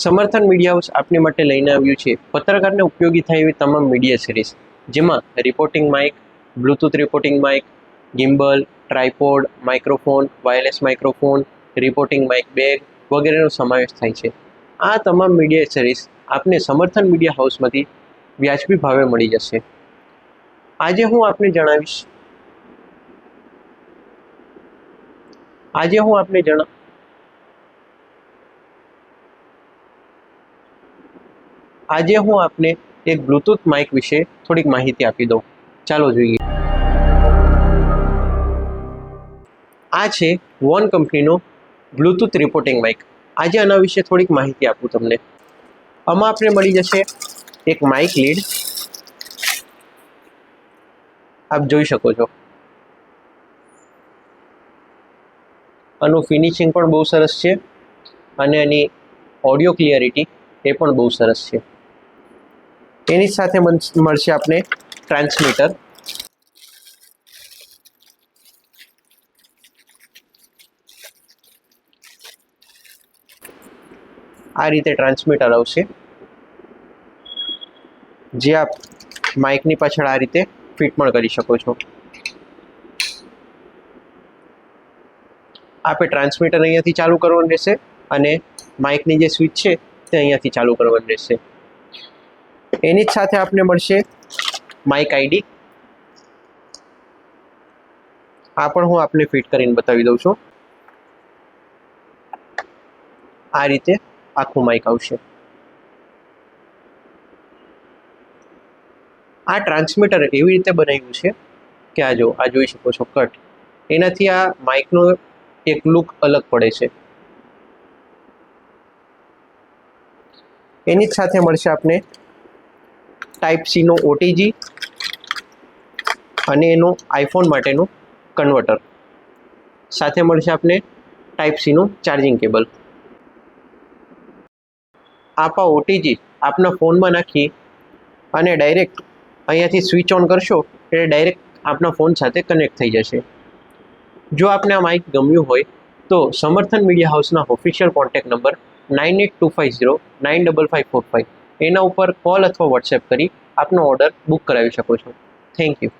સમર્થન media house આપની માટે લઈને આવ્યું છે પત્રકારને ઉપયોગી થાય એવી તમામ મીડિયા સિરીઝ, જેમાં reporting mic, bluetooth reporting mic, gimbal, tripod, microphone, wireless microphone, reporting mic bag વગેરેનો સમાવેશ થાય છે. આ તમામ મીડિયા સિરીઝ આપને સમર્થન મીડિયા હાઉસમાંથી વ્યાજબી ભાવે મળી જશે. આજે હું આપને જણાવીશ આજે હું આપને એક બ્લૂટૂથ માઇક વિશે થોડીક માહિતી આપી દઉં. ચાલો જોઈએ. આ છે વોન કંપનીનો બ્લૂટૂથ રિપોર્ટિંગ માઇક. આજે આના વિશે થોડીક માહિતી આપું તમને. આમાં આપણે મળી જશે એક માઇક લીડ, આપ જોઈ શકો છો. આનું ફિનિશિંગ પણ બહુ સરસ છે અને એની ઓડિયો ક્લિયરિટી એ પણ બહુ સરસ છે. એની સાથે મળશે આપણે ટ્રાન્સમીટર. આ રીતે ટ્રાન્સમીટર આવશે, જે આપ માઇકની પાછળ આ રીતે ફિટ પણ કરી શકો છો. આપે ટ્રાન્સમીટર અહીંયાથી ચાલુ કરવાનું રહેશે અને માઇકની જે સ્વિચ છે તે અહીંયાથી ચાલુ કરવાની રહેશે. એની જ સાથે આપને મળશે માઇક આઈડી. આ પણ હું આપને ફિટ કરીને બતાવી દઉં છું. આ રીતે આખું માઇક આવશે. આ ટ્રાન્સમીટર એવી રીતે બનાવ્યું છે કે આ જોઈ શકો છો કટ. એનાથી આ માઇકનો એક લુક અલગ પડે છે. એની જ સાથે મળશે આપને ટાઈપ સી નો ઓટીજી અને એનું આઈફોન માટેનું કન્વર્ટર. સાથે મળશે આપને ટાઈપ સી નું ચાર્જિંગ કેબલ. આપ આ ઓટીજી આપના ફોનમાં નાખી અને ડાયરેક્ટ અહીંયાથી સ્વિચ ઓન કરશો એટલે ડાયરેક્ટ આપના ફોન સાથે કનેક્ટ થઈ જશે. જો આપને આ માઇક ગમ્યું હોય તો સમર્થન મીડિયા હાઉસના ઓફિશિયલ કોન્ટેક્ટ નંબર 9825095545 એના ઉપર કોલ અથવા વોટ્સએપ કરી આપનો ઓર્ડર બુક કરાવી શકો છો. Thank you.